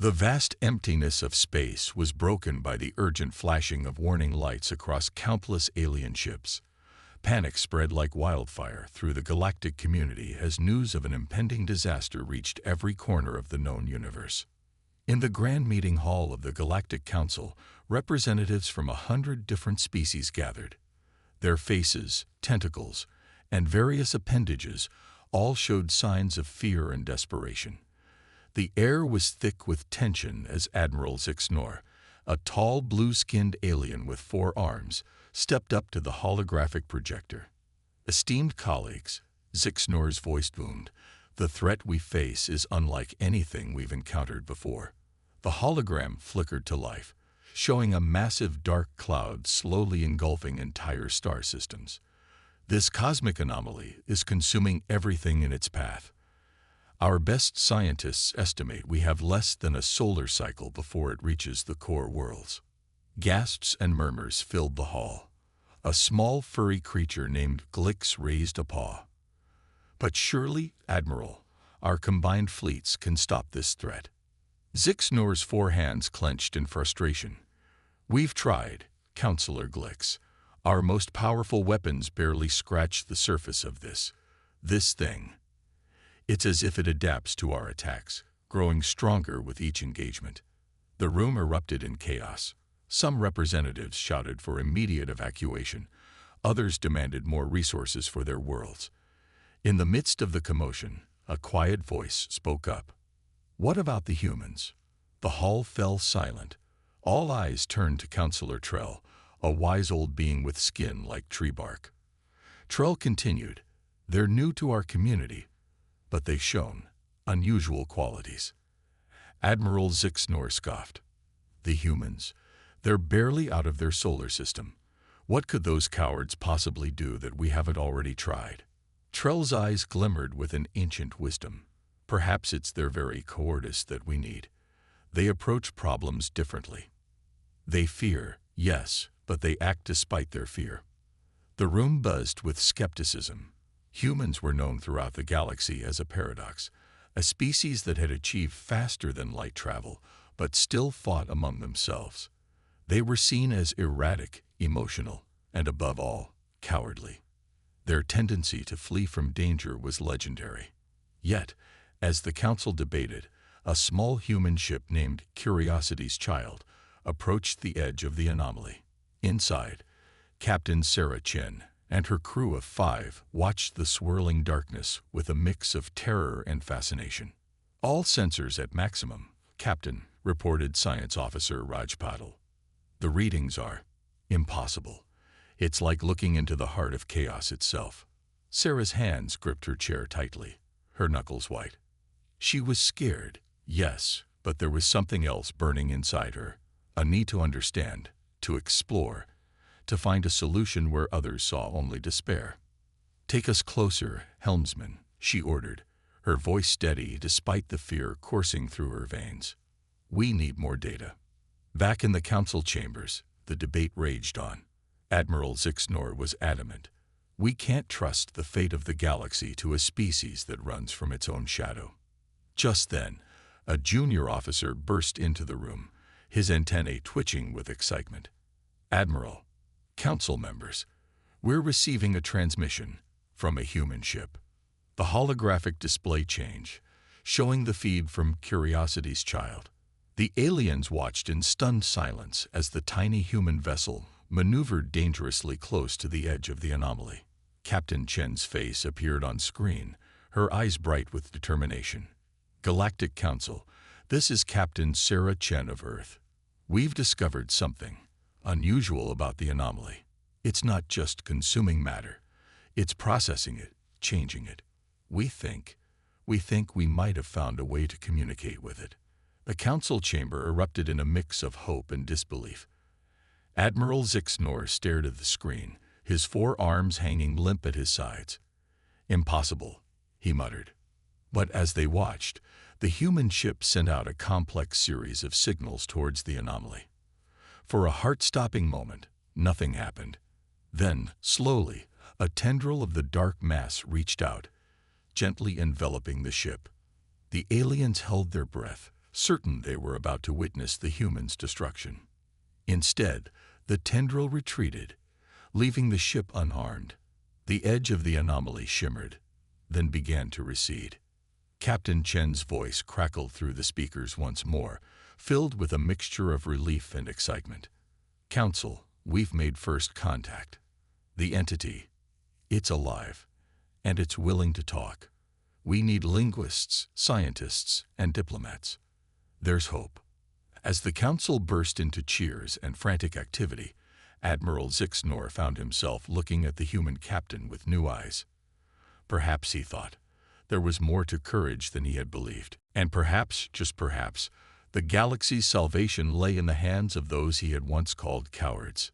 The vast emptiness of space was broken by the urgent flashing of warning lights across countless alien ships. Panic spread like wildfire through the galactic community as news of an impending disaster reached every corner of the known universe. In the grand meeting hall of the Galactic Council, representatives from 100 different species gathered. Their faces, tentacles, and various appendages all showed signs of fear and desperation. The air was thick with tension as Admiral Zixnor, a tall blue-skinned alien with 4 arms, stepped up to the holographic projector. "Esteemed colleagues," Zixnor's voice boomed, "the threat we face is unlike anything we've encountered before." The hologram flickered to life, showing a massive dark cloud slowly engulfing entire star systems. "This cosmic anomaly is consuming everything in its path. Our best scientists estimate we have less than a solar cycle before it reaches the core worlds." Gasps and murmurs filled the hall. A small furry creature named Glix raised a paw. "But surely, Admiral, our combined fleets can stop this threat." Zixnor's 4 hands clenched in frustration. "We've tried, Counselor Glix. Our most powerful weapons barely scratch the surface of this thing. It's as if it adapts to our attacks, growing stronger with each engagement." The room erupted in chaos. Some representatives shouted for immediate evacuation. Others demanded more resources for their worlds. In the midst of the commotion, a quiet voice spoke up. "What about the humans?" The hall fell silent. All eyes turned to Counselor Trell, a wise old being with skin like tree bark. Trell continued, "They're new to our community, but they've shown unusual qualities." Admiral Zixnor scoffed. "The humans, they're barely out of their solar system. What could those cowards possibly do that we haven't already tried?" Trell's eyes glimmered with an ancient wisdom. "Perhaps it's their very cowardice that we need. They approach problems differently. They fear, yes, but they act despite their fear." The room buzzed with skepticism. Humans were known throughout the galaxy as a paradox, a species that had achieved faster than light travel, but still fought among themselves. They were seen as erratic, emotional, and above all, cowardly. Their tendency to flee from danger was legendary. Yet, as the council debated, a small human ship named Curiosity's Child approached the edge of the anomaly. Inside, Captain Sarah Chen and her crew of 5 watched the swirling darkness with a mix of terror and fascination. "All sensors at maximum, Captain," reported Science Officer Raj Patil. "The readings are impossible. It's like looking into the heart of chaos itself." Sarah's hands gripped her chair tightly, her knuckles white. She was scared, yes, but there was something else burning inside her, a need to understand, to explore, to find a solution where others saw only despair. "Take us closer, helmsman," she ordered, her voice steady despite the fear coursing through her veins. "We need more data." Back in the council chambers, the debate raged on. Admiral Zixnor was adamant. "We can't trust the fate of the galaxy to a species that runs from its own shadow." Just then, a junior officer burst into the room, his antennae twitching with excitement. "Admiral, council members, we're receiving a transmission from a human ship." The holographic display changed, showing the feed from Curiosity's Child. The aliens watched in stunned silence as the tiny human vessel maneuvered dangerously close to the edge of the anomaly. Captain Chen's face appeared on screen, her eyes bright with determination. "Galactic Council, this is Captain Sarah Chen of Earth. We've discovered something unusual about the anomaly. It's not just consuming matter. It's processing it, changing it. We think we might have found a way to communicate with it." The council chamber erupted in a mix of hope and disbelief. Admiral Zixnor stared at the screen, his 4 arms hanging limp at his sides. "Impossible," he muttered. But as they watched, the human ship sent out a complex series of signals towards the anomaly. For a heart-stopping moment, nothing happened. Then, slowly, a tendril of the dark mass reached out, gently enveloping the ship. The aliens held their breath, certain they were about to witness the humans' destruction. Instead, the tendril retreated, leaving the ship unharmed. The edge of the anomaly shimmered, then began to recede. Captain Chen's voice crackled through the speakers once more, filled with a mixture of relief and excitement. "Council, we've made first contact. The entity, it's alive, and it's willing to talk. We need linguists, scientists, and diplomats. There's hope." As the council burst into cheers and frantic activity, Admiral Zixnor found himself looking at the human captain with new eyes. Perhaps, he thought, there was more to courage than he had believed. And perhaps, just perhaps, the galaxy's salvation lay in the hands of those he had once called cowards.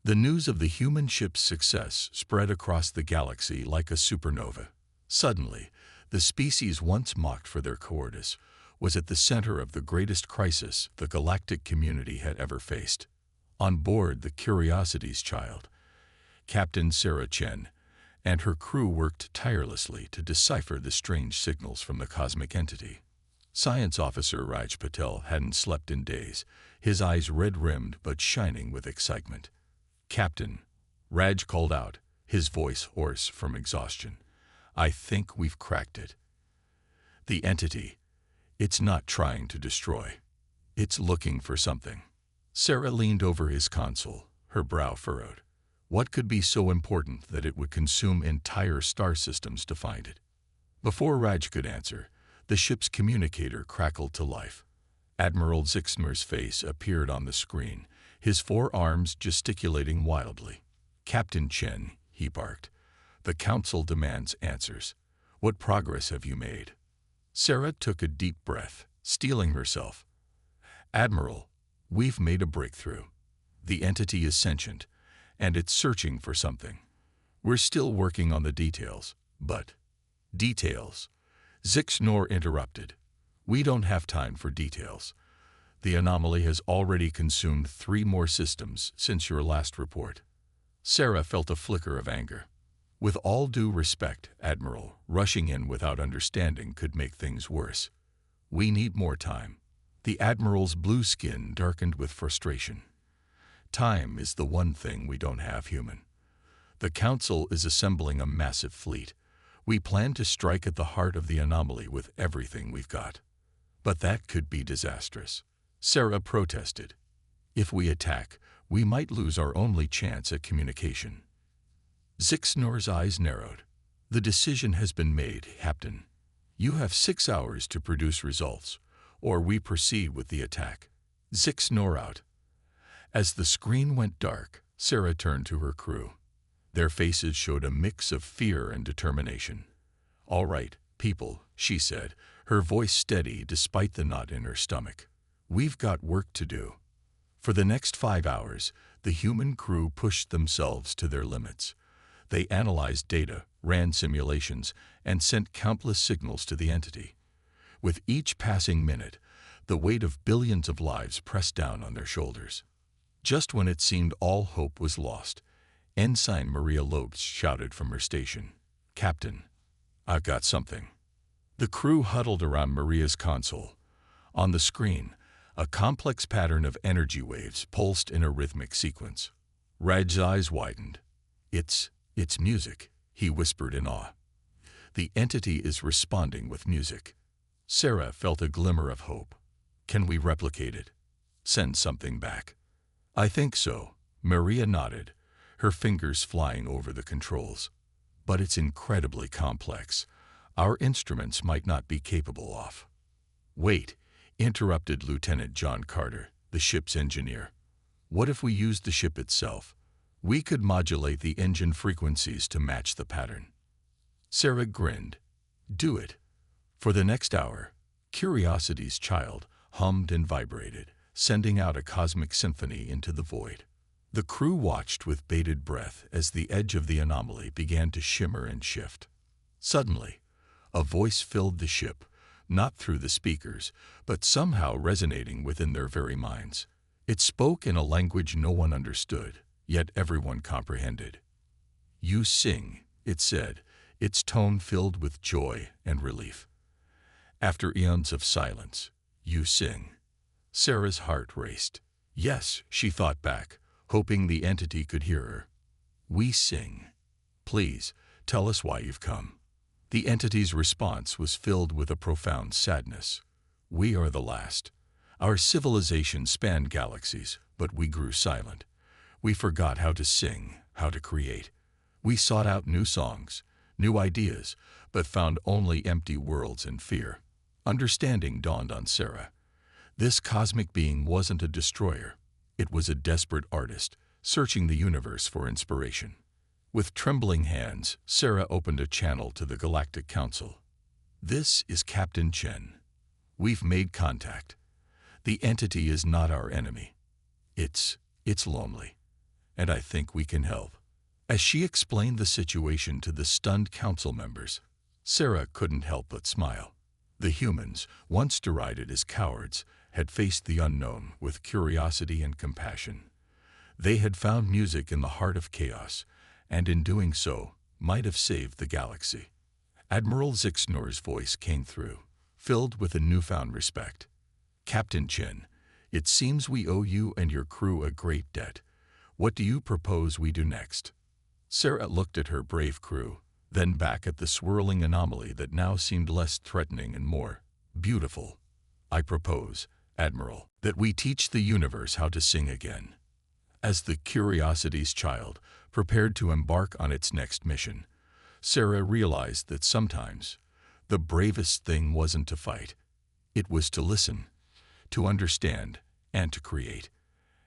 The news of the human ship's success spread across the galaxy like a supernova. Suddenly, the species once mocked for their cowardice was at the center of the greatest crisis the galactic community had ever faced. On board the Curiosity's child, Captain Sarah Chen and her crew worked tirelessly to decipher the strange signals from the cosmic entity. Science Officer Raj Patel hadn't slept in days, his eyes red-rimmed but shining with excitement. "Captain," Raj called out, his voice hoarse from exhaustion, "I think we've cracked it. The entity, it's not trying to destroy. It's looking for something." Sarah leaned over his console, her brow furrowed. What could be so important that it would consume entire star systems to find it? Before Raj could answer, the ship's communicator crackled to life. Admiral Zixnor's face appeared on the screen, his forearms gesticulating wildly. "Captain Chen," he barked, "the Council demands answers. What progress have you made?" Sarah took a deep breath, steeling herself. "Admiral, we've made a breakthrough. The entity is sentient, and it's searching for something. We're still working on the details, but—" "Details?" Zixnor interrupted. "We don't have time for details. The anomaly has already consumed 3 more systems since your last report." Sarah felt a flicker of anger. "With all due respect, Admiral, rushing in without understanding could make things worse. We need more time." The Admiral's blue skin darkened with frustration. "Time is the one thing we don't have, human. The Council is assembling a massive fleet. We plan to strike at the heart of the anomaly with everything we've got. But that could be disastrous." Sarah protested. "If we attack, we might lose our only chance at communication." Zixnor's eyes narrowed. "The decision has been made, Captain. You have 6 hours to produce results, or we proceed with the attack." Zixnor out. As the screen went dark, Sarah turned to her crew. Their faces showed a mix of fear and determination. "All right, people," she said, her voice steady despite the knot in her stomach. "We've got work to do." For the next 5 hours, the human crew pushed themselves to their limits. They analyzed data, ran simulations, and sent countless signals to the entity. With each passing minute, the weight of billions of lives pressed down on their shoulders. Just when it seemed all hope was lost, Ensign Maria Lopes shouted from her station, "Captain, I've got something." The crew huddled around Maria's console. On the screen, a complex pattern of energy waves pulsed in a rhythmic sequence. Raj's eyes widened. It's music," he whispered in awe. "The entity is responding with music." Sarah felt a glimmer of hope. "Can we replicate it? Send something back?" "I think so," Maria nodded, her fingers flying over the controls. "But it's incredibly complex. Our instruments might not be capable of." "Wait," interrupted Lieutenant John Carter, the ship's engineer. "What if we used the ship itself? We could modulate the engine frequencies to match the pattern." Sarah grinned. "Do it." For the next hour, Curiosity's child hummed and vibrated, sending out a cosmic symphony into the void. The crew watched with bated breath as the edge of the anomaly began to shimmer and shift. Suddenly, a voice filled the ship, not through the speakers, but somehow resonating within their very minds. It spoke in a language no one understood, yet everyone comprehended. "You sing," it said, its tone filled with joy and relief. "After eons of silence, You sing. Sarah's heart raced. Yes, she thought back, hoping the entity could hear her. We sing. Please, tell us why you've come. The entity's response was filled with a profound sadness. We are the last. Our civilization spanned galaxies, but we grew silent. We forgot how to sing, how to create. We sought out new songs, new ideas, but found only empty worlds and fear. Understanding dawned on Sarah. This cosmic being wasn't a destroyer. It was a desperate artist, searching the universe for inspiration. With trembling hands, Sarah opened a channel to the Galactic Council. This is Captain Chen. We've made contact. The entity is not our enemy. It's lonely. And I think we can help. As she explained the situation to the stunned council members, Sarah couldn't help but smile. The humans, once derided as cowards, had faced the unknown with curiosity and compassion. They had found music in the heart of chaos, and in doing so, might have saved the galaxy. Admiral Zixnor's voice came through, filled with a newfound respect. Captain Chen, it seems we owe you and your crew a great debt. What do you propose we do next? Sarah looked at her brave crew, then back at the swirling anomaly that now seemed less threatening and more beautiful. I propose, Admiral, that we teach the universe how to sing again. As the Curiosity's child prepared to embark on its next mission, Sarah realized that sometimes the bravest thing wasn't to fight. It was to listen, to understand, and to create.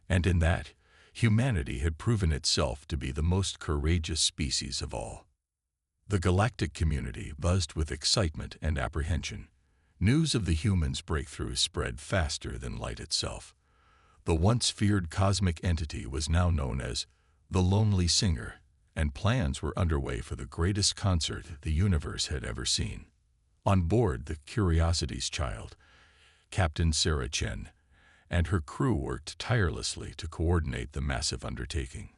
And in that, humanity had proven itself to be the most courageous species of all. The galactic community buzzed with excitement and apprehension. News of the humans' breakthrough spread faster than light itself. The once feared cosmic entity was now known as the Lonely Singer, and plans were underway for the greatest concert the universe had ever seen. On board the Curiosity's child, Captain Sarah Chen and her crew worked tirelessly to coordinate the massive undertaking.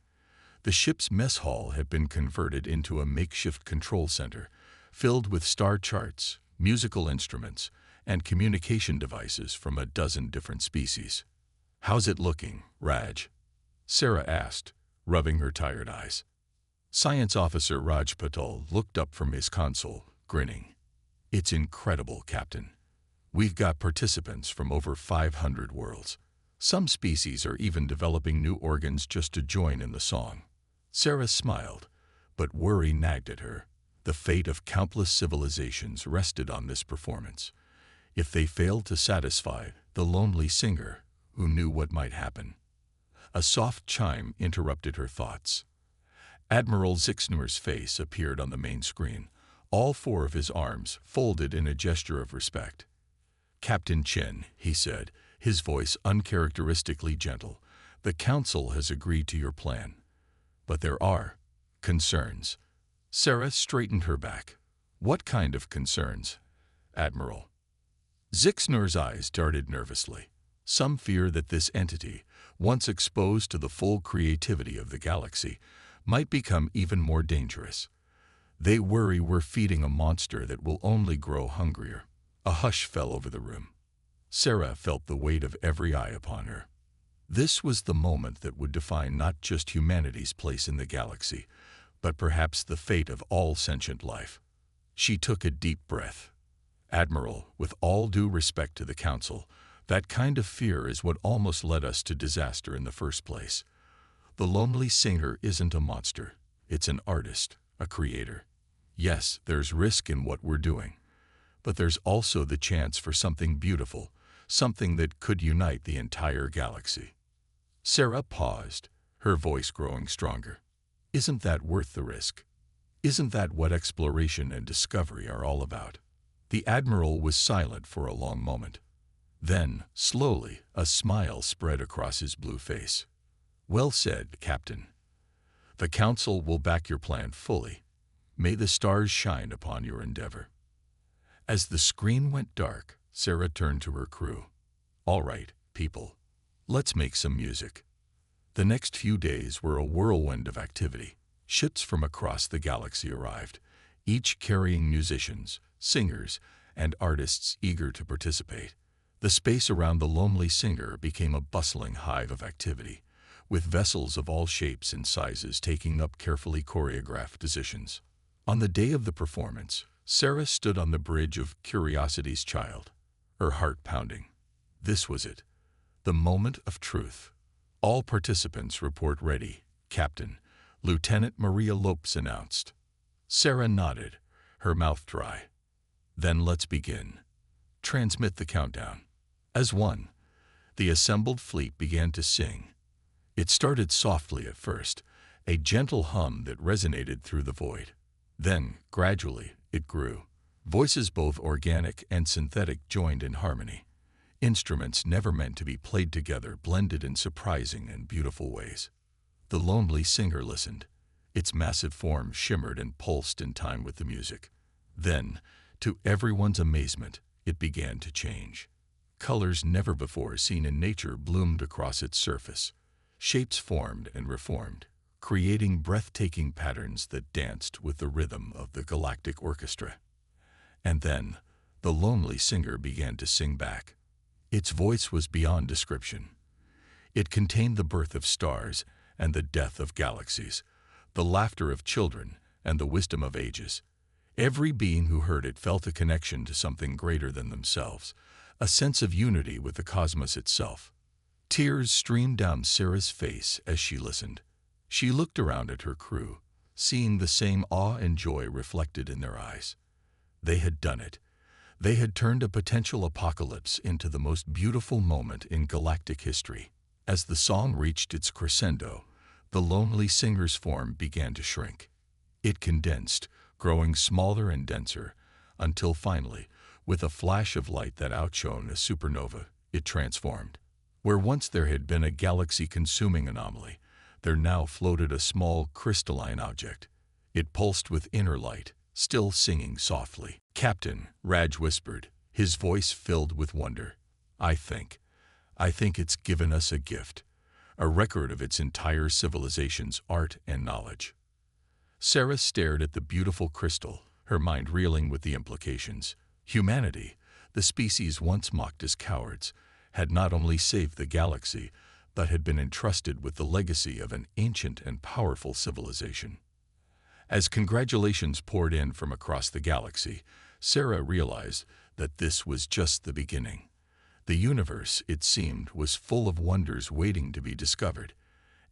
The ship's mess hall had been converted into a makeshift control center, filled with star charts, musical instruments, and communication devices from a dozen different species. How's it looking, Raj? Sarah asked, rubbing her tired eyes. Science Officer Raj Patel looked up from his console, grinning. It's incredible, Captain. We've got participants from over 500 worlds. Some species are even developing new organs just to join in the song. Sarah smiled, but worry nagged at her. The fate of countless civilizations rested on this performance. If they failed to satisfy the Lonely Singer, who knew what might happen? A soft chime interrupted her thoughts. Admiral Zixnor's face appeared on the main screen, all four of his arms folded in a gesture of respect. Captain Chen, he said, his voice uncharacteristically gentle, the Council has agreed to your plan. But there are concerns. Sarah straightened her back. What kind of concerns, Admiral? Zixnor's eyes darted nervously. Some fear that this entity, once exposed to the full creativity of the galaxy, might become even more dangerous. They worry we're feeding a monster that will only grow hungrier. A hush fell over the room. Sarah felt the weight of every eye upon her. This was the moment that would define not just humanity's place in the galaxy, but perhaps the fate of all sentient life. She took a deep breath. Admiral, with all due respect to the Council, that kind of fear is what almost led us to disaster in the first place. The Lonely Singer isn't a monster. It's an artist, a creator. Yes, there's risk in what we're doing, but there's also the chance for something beautiful, something that could unite the entire galaxy. Sarah paused, her voice growing stronger. Isn't that worth the risk? Isn't that what exploration and discovery are all about? The Admiral was silent for a long moment. Then, slowly, a smile spread across his blue face. Well said, Captain. The Council will back your plan fully. May the stars shine upon your endeavor. As the screen went dark, Sarah turned to her crew. All right, people, let's make some music. The next few days were a whirlwind of activity. Ships from across the galaxy arrived, each carrying musicians, singers, and artists eager to participate. The space around the lonely singer became a bustling hive of activity, with vessels of all shapes and sizes taking up carefully choreographed positions. On the day of the performance, Sarah stood on the bridge of Curiosity's Child, her heart pounding. This was it, the moment of truth. All participants report ready, Captain. Lieutenant Maria Lopes announced. Sarah nodded, her mouth dry. Then let's begin. Transmit the countdown. As one, the assembled fleet began to sing. It started softly at first, a gentle hum that resonated through the void. Then, gradually, it grew. Voices both organic and synthetic joined in harmony. Instruments never meant to be played together blended in surprising and beautiful ways. The lonely singer listened. Its massive form shimmered and pulsed in time with the music. Then, to everyone's amazement, it began to change. Colors never before seen in nature bloomed across its surface. Shapes formed and reformed, creating breathtaking patterns that danced with the rhythm of the galactic orchestra. And then, the lonely singer began to sing back. Its voice was beyond description. It contained the birth of stars and the death of galaxies, the laughter of children and the wisdom of ages. Every being who heard it felt a connection to something greater than themselves, a sense of unity with the cosmos itself. Tears streamed down Sarah's face as she listened. She looked around at her crew, seeing the same awe and joy reflected in their eyes. They had done it. They had turned a potential apocalypse into the most beautiful moment in galactic history. As the song reached its crescendo, the lonely singer's form began to shrink. It condensed, growing smaller and denser, until finally, with a flash of light that outshone a supernova, it transformed. Where once there had been a galaxy-consuming anomaly, there now floated a small crystalline object. It pulsed with inner light, still singing softly. "Captain," Raj whispered, his voice filled with wonder. I think it's given us a gift, a record of its entire civilization's art and knowledge." Sarah stared at the beautiful crystal, her mind reeling with the implications. Humanity, the species once mocked as cowards, had not only saved the galaxy, but had been entrusted with the legacy of an ancient and powerful civilization. As congratulations poured in from across the galaxy, Sarah realized that this was just the beginning. The universe, it seemed, was full of wonders waiting to be discovered,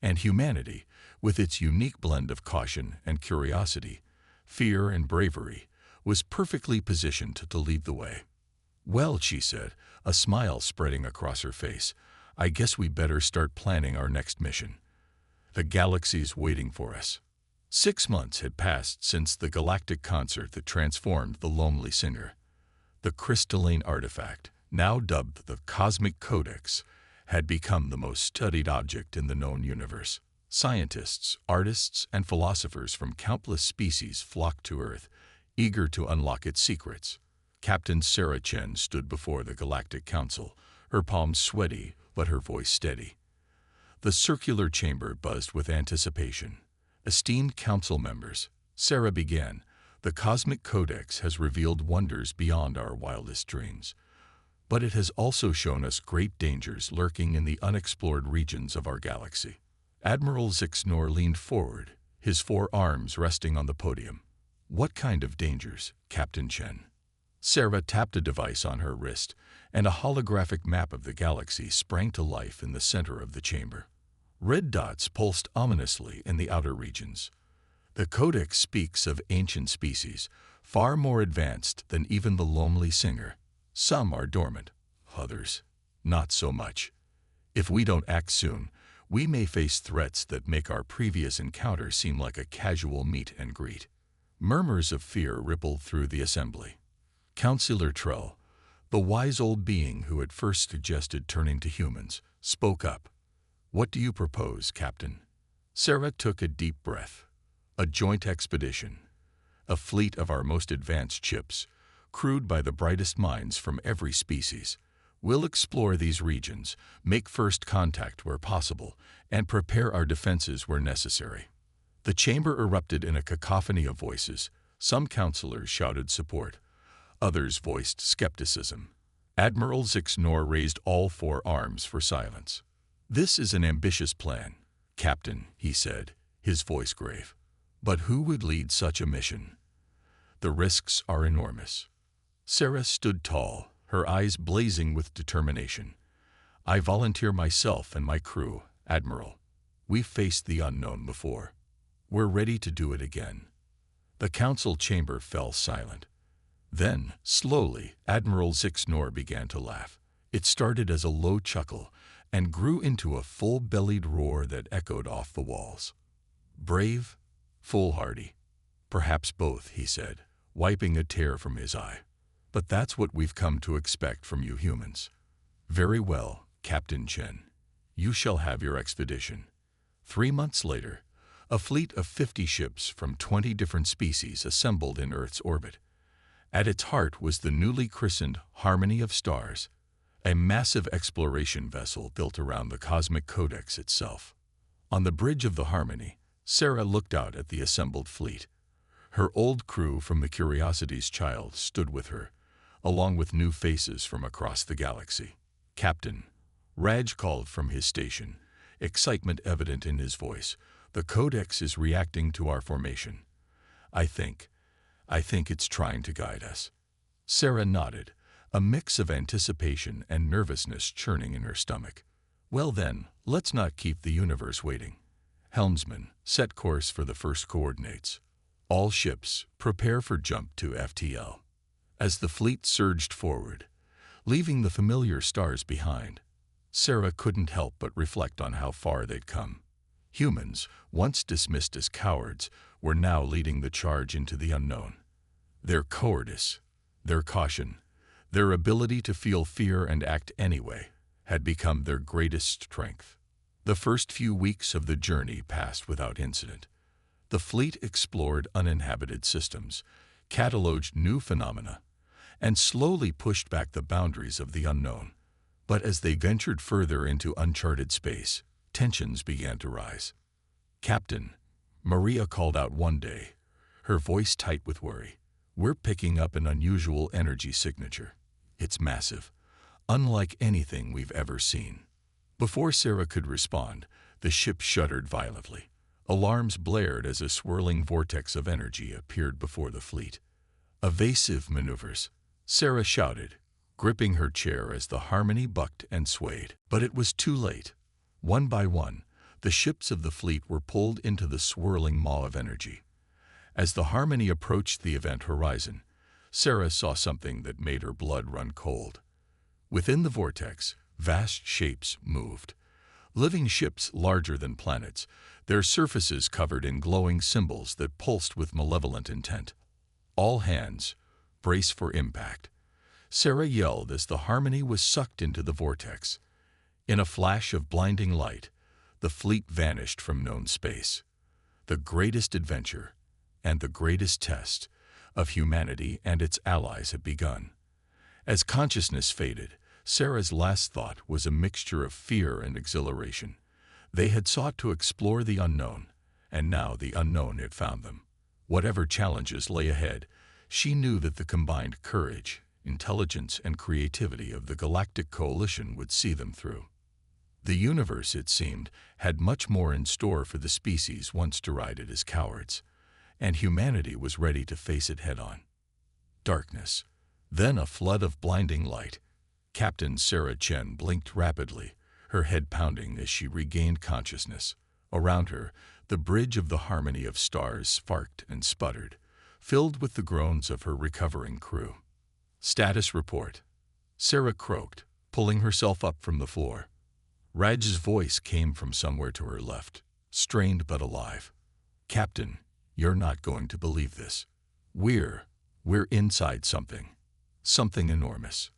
and humanity, with its unique blend of caution and curiosity, fear and bravery, was perfectly positioned to lead the way. "Well," she said, a smile spreading across her face, "I guess we better start planning our next mission. The galaxy's waiting for us." 6 months had passed since the galactic concert that transformed the lonely singer. The crystalline artifact, now dubbed the Cosmic Codex, had become the most studied object in the known universe. Scientists, artists, and philosophers from countless species flocked to Earth, eager to unlock its secrets. Captain Sarah Chen stood before the Galactic Council, her palms sweaty but her voice steady. The circular chamber buzzed with anticipation. "Esteemed council members," Sarah began, "the Cosmic Codex has revealed wonders beyond our wildest dreams. But it has also shown us great dangers lurking in the unexplored regions of our galaxy." Admiral Zixnor leaned forward, his 4 arms resting on the podium. "What kind of dangers, Captain Chen?" Sarah tapped a device on her wrist, and a holographic map of the galaxy sprang to life in the center of the chamber. Red dots pulsed ominously in the outer regions. The Codex speaks of ancient species, far more advanced than even the lonely singer. Some are dormant, others, not so much. If we don't act soon, we may face threats that make our previous encounter seem like a casual meet and greet. Murmurs of fear rippled through the assembly. Councillor Trell, the wise old being who had first suggested turning to humans, spoke up. "What do you propose, Captain?" Sarah took a deep breath. "A joint expedition. A fleet of our most advanced ships, crewed by the brightest minds from every species. We'll explore these regions, make first contact where possible, and prepare our defenses where necessary." The chamber erupted in a cacophony of voices. Some councillors shouted support. Others voiced skepticism. Admiral Zixnor raised all four arms for silence. "This is an ambitious plan, Captain," he said, his voice grave. "But who would lead such a mission? The risks are enormous." Sarah stood tall, her eyes blazing with determination. "I volunteer myself and my crew, Admiral. We've faced the unknown before. We're ready to do it again." The council chamber fell silent. Then, slowly, Admiral Zixnor began to laugh. It started as a low chuckle and grew into a full-bellied roar that echoed off the walls. "Brave, foolhardy, perhaps both," he said, wiping a tear from his eye. "But that's what we've come to expect from you humans." "Very well, Captain Chen. You shall have your expedition." 3 months later, a fleet of 50 ships from 20 different species assembled in Earth's orbit. At its heart was the newly christened Harmony of Stars, a massive exploration vessel built around the cosmic codex itself. On the bridge of the Harmony, Sarah looked out at the assembled fleet. Her old crew from the Curiosity's Child stood with her, along with new faces from across the galaxy. "Captain," Raj called from his station, excitement evident in his voice, "the codex is reacting to our formation. I think it's trying to guide us." Sarah nodded, a mix of anticipation and nervousness churning in her stomach. "Well then, let's not keep the universe waiting. Helmsman, set course for the first coordinates. All ships, prepare for jump to FTL." As the fleet surged forward, leaving the familiar stars behind, Sarah couldn't help but reflect on how far they'd come. Humans, once dismissed as cowards, were now leading the charge into the unknown. Their cowardice, their caution, their ability to feel fear and act anyway, had become their greatest strength. The first few weeks of the journey passed without incident. The fleet explored uninhabited systems, cataloged new phenomena, and slowly pushed back the boundaries of the unknown. But as they ventured further into uncharted space, tensions began to rise. "Captain," Maria called out one day, her voice tight with worry, "we're picking up an unusual energy signature. It's massive, unlike anything we've ever seen." Before Sarah could respond, the ship shuddered violently. Alarms blared as a swirling vortex of energy appeared before the fleet. "Evasive maneuvers," Sarah shouted, gripping her chair as the Harmony bucked and swayed. But it was too late. One by one, the ships of the fleet were pulled into the swirling maw of energy. As the Harmony approached the event horizon, Sarah saw something that made her blood run cold. Within the vortex, vast shapes moved. Living ships larger than planets, their surfaces covered in glowing symbols that pulsed with malevolent intent. "All hands, brace for impact," Sarah yelled as the Harmony was sucked into the vortex. In a flash of blinding light, the fleet vanished from known space. The greatest adventure, and the greatest test, of humanity and its allies had begun. As consciousness faded, Sarah's last thought was a mixture of fear and exhilaration. They had sought to explore the unknown, and now the unknown had found them. Whatever challenges lay ahead, she knew that the combined courage, intelligence, and creativity of the Galactic Coalition would see them through. The universe, it seemed, had much more in store for the species once derided as cowards, and humanity was ready to face it head-on. Darkness, then a flood of blinding light. Captain Sarah Chen blinked rapidly, her head pounding as she regained consciousness. Around her, the bridge of the Harmony of Stars sparked and sputtered, filled with the groans of her recovering crew. "Status report," Sarah croaked, pulling herself up from the floor. Raj's voice came from somewhere to her left, strained but alive. "Captain, you're not going to believe this. We're inside something enormous."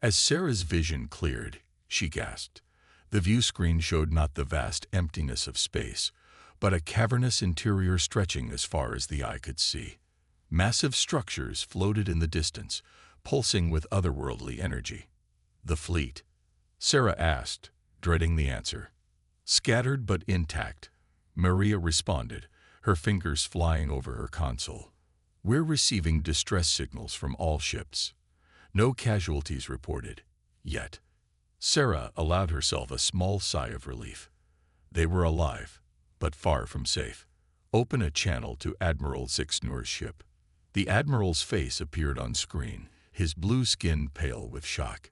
As Sarah's vision cleared, she gasped. The view screen showed not the vast emptiness of space, but a cavernous interior stretching as far as the eye could see. Massive structures floated in the distance, pulsing with otherworldly energy. "The fleet?" Sarah asked, dreading the answer. "Scattered but intact," Maria responded, her fingers flying over her console. "We're receiving distress signals from all ships. No casualties reported, yet. Sarah allowed herself a small sigh of relief. They were alive, but far from safe. Open a channel to Admiral Zixnor's ship. The Admiral's face appeared on screen, his blue skin pale with shock.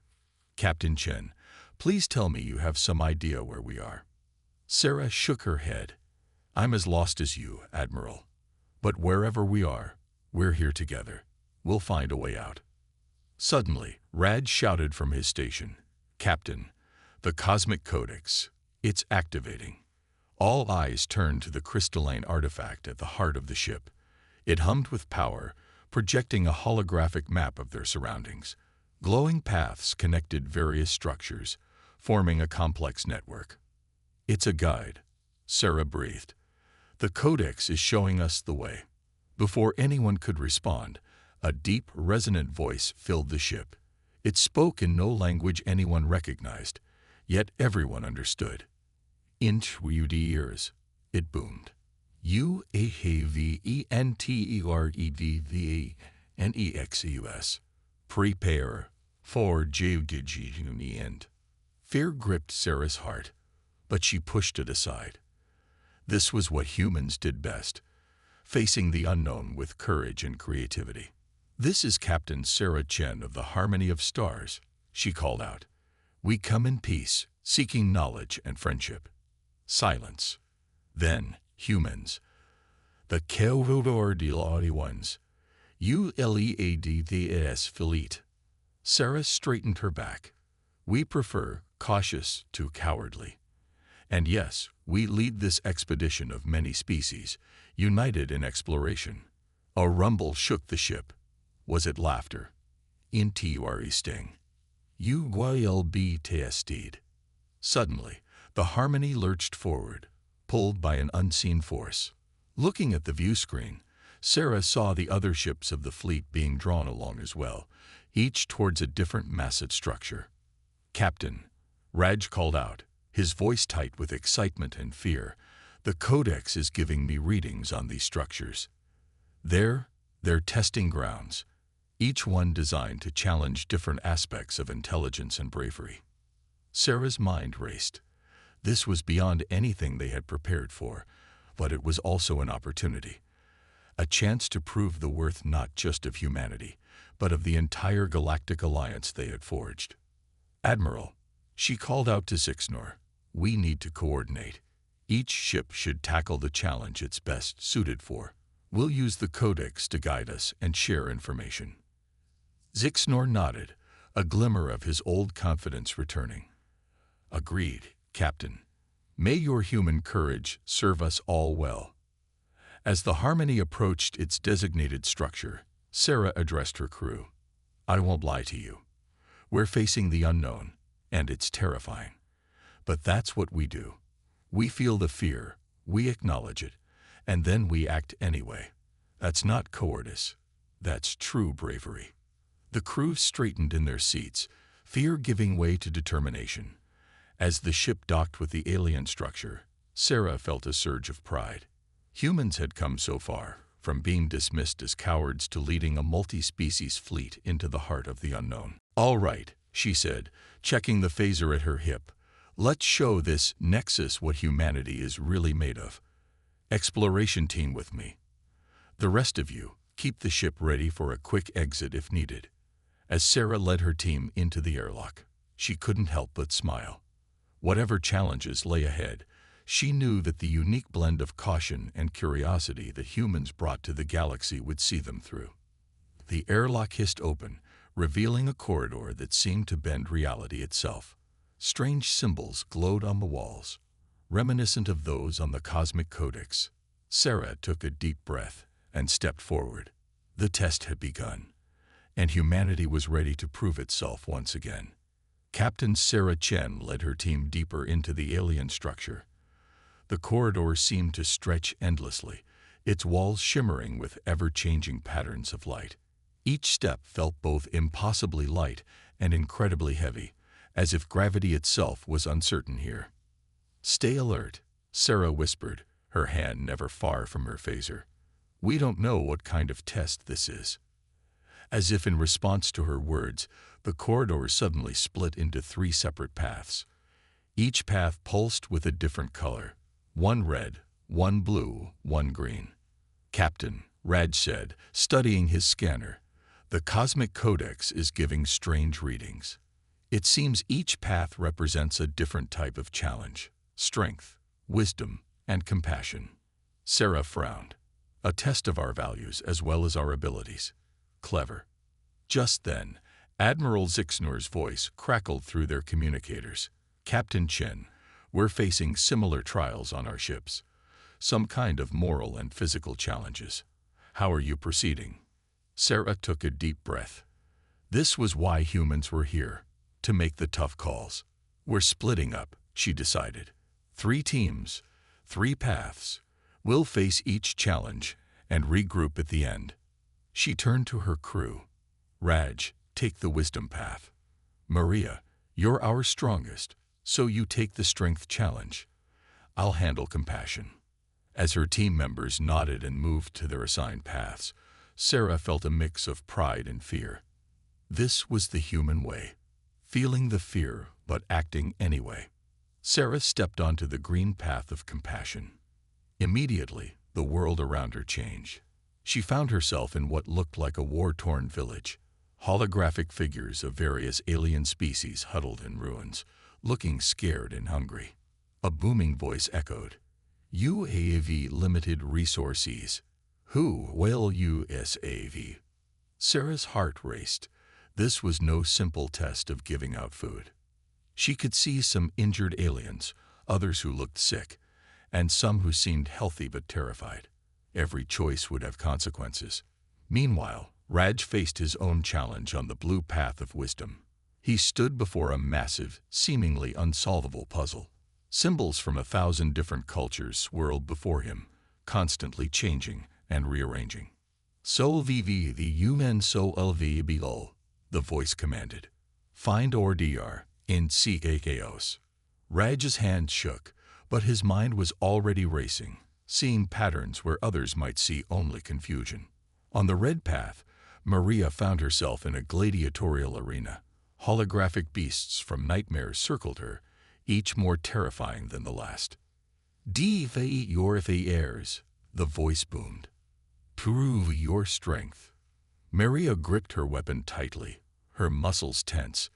Captain Chen, please tell me you have some idea where we are. Sarah shook her head. I'm as lost as you, Admiral. But wherever we are, we're here together. We'll find a way out. Suddenly, Raj shouted from his station. Captain, the Cosmic Codex. It's activating. All eyes turned to the crystalline artifact at the heart of the ship. It hummed with power, projecting a holographic map of their surroundings. Glowing paths connected various structures, forming a complex network. It's a guide, Sarah breathed. The Codex is showing us the way. Before anyone could respond, a deep, resonant voice filled the ship. It spoke in no language anyone recognized, yet everyone understood. In 3 ears, it boomed. UAHVENTEREDVANEXUS. Prepare for the end. Fear gripped Sarah's heart, but she pushed it aside. This was what humans did best, facing the unknown with courage and creativity. This is Captain Sarah Chen of the Harmony of Stars, she called out. We come in peace, seeking knowledge and friendship. Silence. Then, humans. The Kelvodor de Lodi ones. ULEADTS Philite. Sarah straightened her back. We prefer cautious to cowardly. And yes, we lead this expedition of many species, united in exploration. A rumble shook the ship. Was it laughter? Intiwari sting. UYLB tested. Suddenly, the Harmony lurched forward, pulled by an unseen force. Looking at the view screen, Sarah saw the other ships of the fleet being drawn along as well, each towards a different massive structure. Captain, Raj called out, his voice tight with excitement and fear. The Codex is giving me readings on these structures. They're testing grounds, each one designed to challenge different aspects of intelligence and bravery. Sarah's mind raced. This was beyond anything they had prepared for, but it was also an opportunity. A chance to prove the worth not just of humanity, but of the entire galactic alliance they had forged. Admiral, she called out to Zixnor, we need to coordinate. Each ship should tackle the challenge it's best suited for. We'll use the Codex to guide us and share information. Zixnor nodded, a glimmer of his old confidence returning. Agreed, Captain. May your human courage serve us all well. As the Harmony approached its designated structure, Sarah addressed her crew. I won't lie to you. We're facing the unknown, and it's terrifying. But that's what we do. We feel the fear, we acknowledge it, and then we act anyway. That's not cowardice. That's true bravery. The crew straightened in their seats, fear giving way to determination. As the ship docked with the alien structure, Sarah felt a surge of pride. Humans had come so far, from being dismissed as cowards to leading a multi-species fleet into the heart of the unknown. All right, she said, checking the phaser at her hip. Let's show this nexus what humanity is really made of. Exploration team with me. The rest of you, keep the ship ready for a quick exit if needed. As Sarah led her team into the airlock, she couldn't help but smile. Whatever challenges lay ahead, she knew that the unique blend of caution and curiosity that humans brought to the galaxy would see them through. The airlock hissed open, revealing a corridor that seemed to bend reality itself. Strange symbols glowed on the walls, reminiscent of those on the Cosmic Codex. Sarah took a deep breath and stepped forward. The test had begun, and humanity was ready to prove itself once again. Captain Sarah Chen led her team deeper into the alien structure. The corridor seemed to stretch endlessly, its walls shimmering with ever-changing patterns of light. Each step felt both impossibly light and incredibly heavy, as if gravity itself was uncertain here. Stay alert, Sarah whispered, her hand never far from her phaser. We don't know what kind of test this is. As if in response to her words, the corridor suddenly split into 3 separate paths. Each path pulsed with a different color. One red, one blue, one green. "Captain," Raj said, studying his scanner, "the cosmic codex is giving strange readings. It seems each path represents a different type of challenge: strength, wisdom, and compassion." Sarah frowned. "A test of our values as well as our abilities. Clever." Just then, Admiral Zixnor's voice crackled through their communicators. "Captain Chen, we're facing similar trials on our ships. Some kind of moral and physical challenges. How are you proceeding?" Sarah took a deep breath. This was why humans were here, to make the tough calls. "We're splitting up," she decided. 3 teams, 3 paths. We'll face each challenge and regroup at the end. She turned to her crew. "Raj, take the wisdom path. Maria, you're our strongest, so you take the strength challenge. I'll handle compassion." As her team members nodded and moved to their assigned paths, Sarah felt a mix of pride and fear. This was the human way, feeling the fear but acting anyway. Sarah stepped onto the green path of compassion. Immediately, the world around her changed. She found herself in what looked like a war-torn village. Holographic figures of various alien species huddled in ruins, looking scared and hungry. A booming voice echoed, "UAV limited resources. Who will USAV?" Sarah's heart raced. This was no simple test of giving out food. She could see some injured aliens, others who looked sick, and some who seemed healthy but terrified. Every choice would have consequences. Meanwhile, Raj faced his own challenge on the blue path of wisdom. He stood before a massive, seemingly unsolvable puzzle. Symbols from 1,000 different cultures swirled before him, constantly changing and rearranging. "Sol VV the human Sol LV below," the voice commanded. "Find ORDR in CAKOS." Raj's hand shook, but his mind was already racing, seeing patterns where others might see only confusion. On the red path, Maria found herself in a gladiatorial arena. Holographic beasts from nightmares circled her, each more terrifying than the last. "Defeat your fears," the voice boomed. "Prove your strength." Maria gripped her weapon tightly, her muscles tense,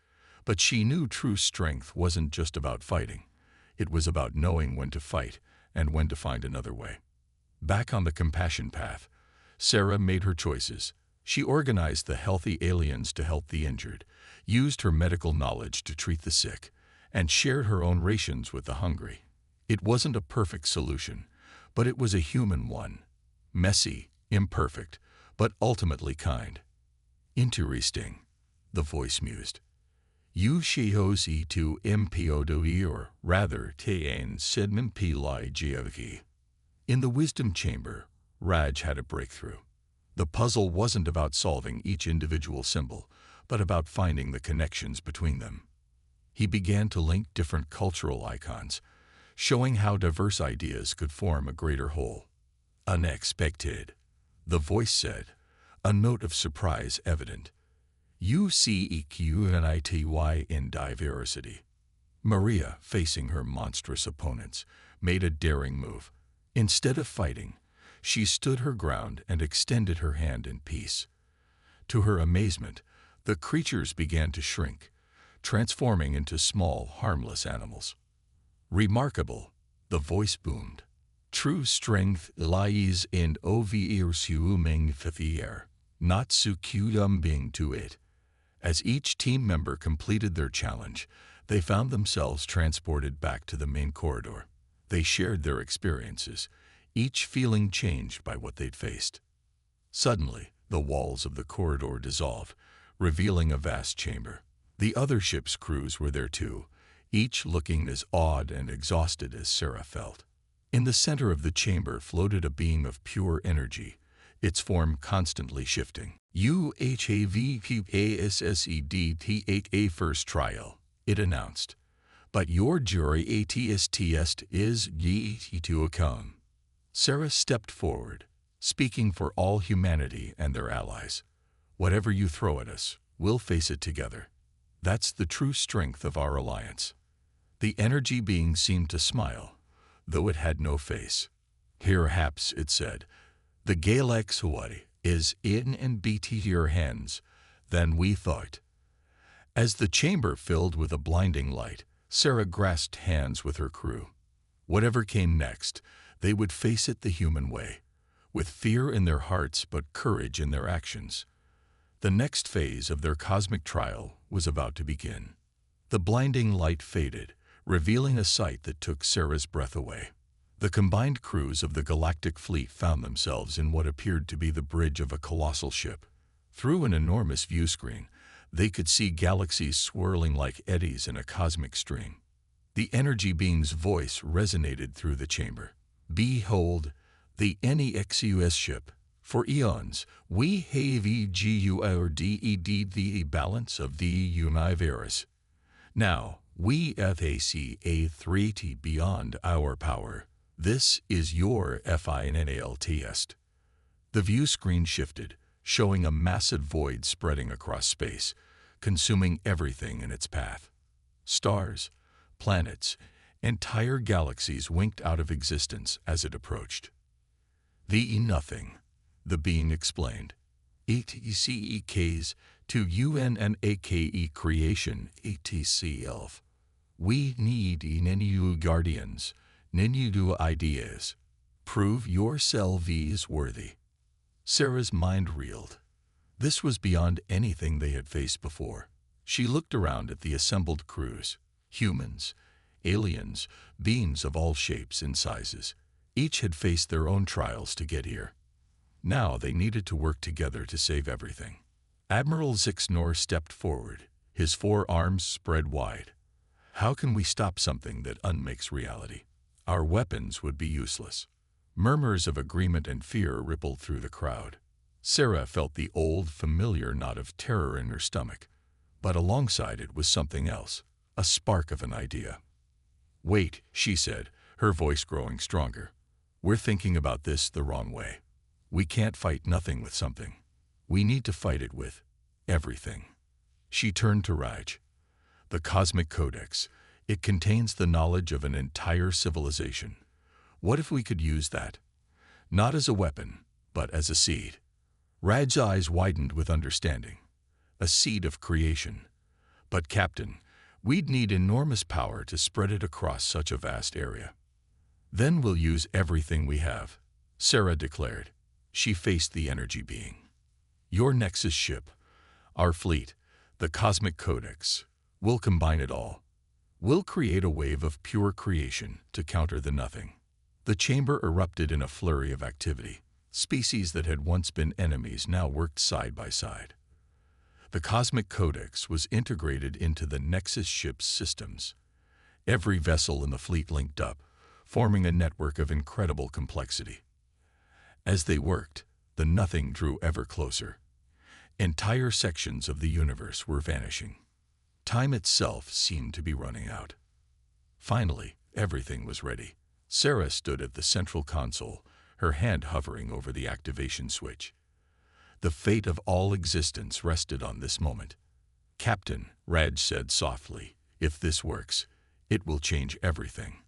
but she knew true strength wasn't just about fighting. It was about knowing when to fight and when to find another way. Back on the compassion path, Sarah made her choices. She organized the healthy aliens to help the injured, used her medical knowledge to treat the sick, and shared her own rations with the hungry. It wasn't a perfect solution, but it was a human one. Messy, imperfect, but ultimately kind. "Interesting," the voice mused. "You shihosi to MPODE, or rather Tayan Sedman Pili Geogi." In the wisdom chamber, Raj had a breakthrough. The puzzle wasn't about solving each individual symbol, but about finding the connections between them. He began to link different cultural icons, showing how diverse ideas could form a greater whole. "Unexpected," the voice said, a note of surprise evident. "UCEQUNITY in diversity." Maria, facing her monstrous opponents, made a daring move. Instead of fighting, she stood her ground and extended her hand in peace. To her amazement, the creatures began to shrink, transforming into small, harmless animals. "Remarkable," the voice boomed. "True strength lies in oversuming fear, not succumbing to it." As each team member completed their challenge, they found themselves transported back to the main corridor. They shared their experiences, each feeling changed by what they'd faced. Suddenly, the walls of the corridor dissolved, revealing a vast chamber. The other ship's crews were there too, each looking as awed and exhausted as Sarah felt. In the center of the chamber floated a being of pure energy, its form constantly shifting. "UHAVPASSEDTA first trial," it announced. "But your jury ATS test is yet to come." Sarah stepped forward, speaking for all humanity and their allies. Whatever you throw at us, we'll face it together. That's the true strength of our alliance." The energy being seemed to smile, though it had no face. "Perhaps," it said, "the HFY is in and beat your hands than we thought." As the chamber filled with a blinding light, Sarah grasped hands with her crew. Whatever came next, they would face it the human way, with fear in their hearts but courage in their actions. The next phase of their cosmic trial was about to begin. The blinding light faded, revealing a sight that took Sarah's breath away. The combined crews of the galactic fleet found themselves in what appeared to be the bridge of a colossal ship. Through an enormous view screen, they could see galaxies swirling like eddies in a cosmic stream. The energy being's voice resonated through the chamber. "Behold, the NEXUS ship. For eons, we have EGURDED the balance of the universe. Now, we FAC A3T beyond our power. This is your final test." The view screen shifted, showing a massive void spreading across space, consuming everything in its path. Stars, planets, entire galaxies winked out of existence as it approached. "The nothing," the being explained. "ETCEKs to UNNAKE creation ETCLF. We need new guardians, new ideas. Prove yourselves worthy." Sarah's mind reeled. This was beyond anything they had faced before. She looked around at the assembled crews. Humans, aliens, beings of all shapes and sizes. Each had faced their own trials to get here. Now they needed to work together to save everything. Admiral Zixnor stepped forward, his 4 arms spread wide. "How can we stop something that unmakes reality? Our weapons would be useless." Murmurs of agreement and fear rippled through the crowd. Sarah felt the old, familiar knot of terror in her stomach, but alongside it was something else, a spark of an idea. "Wait," she said, her voice growing stronger. "We're thinking about this the wrong way. We can't fight nothing with something. We need to fight it with everything." She turned to Raj. "The Cosmic Codex. It contains the knowledge of an entire civilization. What if we could use that? Not as a weapon, but as a seed." Raj's eyes widened with understanding. "A seed of creation. But Captain, we'd need enormous power to spread it across such a vast area." "Then we'll use everything we have," Sarah declared. She faced the energy being. "Your Nexus ship, our fleet, the Cosmic Codex. We'll combine it all. We'll create a wave of pure creation to counter the nothing." The chamber erupted in a flurry of activity. Species that had once been enemies now worked side by side. The Cosmic Codex was integrated into the Nexus ship's systems. Every vessel in the fleet linked up, forming a network of incredible complexity. As they worked, the nothing drew ever closer. Entire sections of the universe were vanishing. Time itself seemed to be running out. Finally, everything was ready. Sarah stood at the central console, her hand hovering over the activation switch. The fate of all existence rested on this moment. "Captain," Raj said softly, "if this works, it will change everything.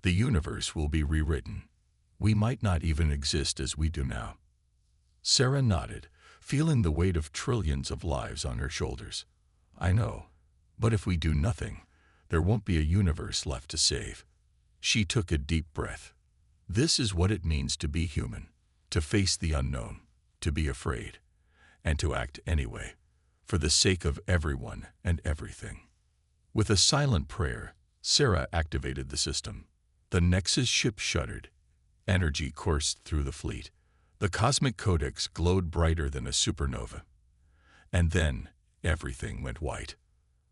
The universe will be rewritten. We might not even exist as we do now." Sarah nodded, feeling the weight of trillions of lives on her shoulders. "I know, but if we do nothing, there won't be a universe left to save." She took a deep breath. This is what it means to be human, to face the unknown, to be afraid, and to act anyway, for the sake of everyone and everything. With a silent prayer, Sarah activated the system. The Nexus ship shuddered. Energy coursed through the fleet. The Cosmic Codex glowed brighter than a supernova. And then, everything went white.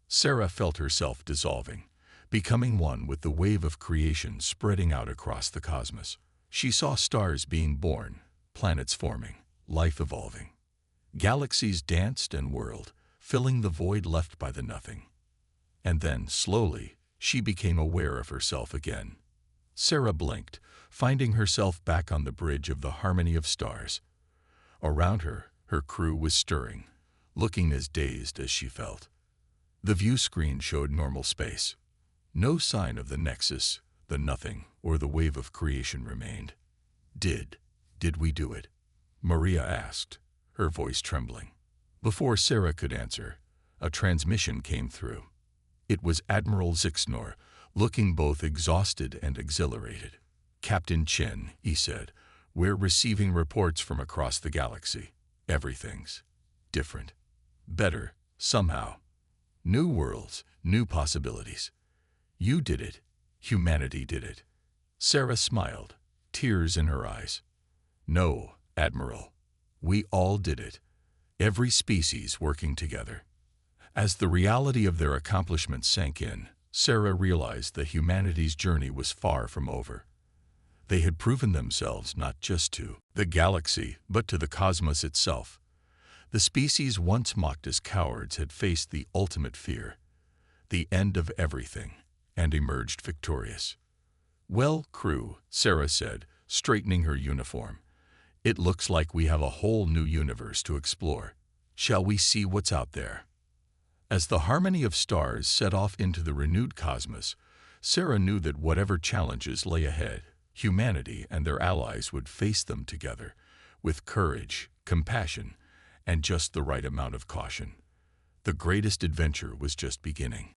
Sarah felt herself dissolving, becoming one with the wave of creation spreading out across the cosmos. She saw stars being born, planets forming, life evolving. Galaxies danced and whirled, filling the void left by the nothing. And then, slowly, she became aware of herself again. Sarah blinked, finding herself back on the bridge of the harmony of stars. Around her, Her crew was stirring, looking as dazed as she felt. The view screen showed normal space. No sign of the nexus, the nothing, or the wave of creation remained. Did we do it? Maria asked, her voice trembling. Before Sarah could answer, a transmission came through. It was Admiral Zixnor, looking both exhausted and exhilarated. "Captain Chen," he said, "we're receiving reports from across the galaxy. Everything's different. Better, somehow. New worlds, new possibilities. You did it. Humanity did it." Sarah smiled, tears in her eyes. "No, Admiral. We all did it. Every species working together." As the reality of their accomplishments sank in, Sarah realized that humanity's journey was far from over. They had proven themselves not just to the galaxy, but to the cosmos itself. The species once mocked as cowards had faced the ultimate fear, the end of everything, and emerged victorious. "Well, crew," Sarah said, straightening her uniform, "it looks like we have a whole new universe to explore. Shall we see what's out there?" As the harmony of stars set off into the renewed cosmos, Sarah knew that whatever challenges lay ahead, humanity and their allies would face them together, with courage, compassion, and just the right amount of caution. The greatest adventure was just beginning.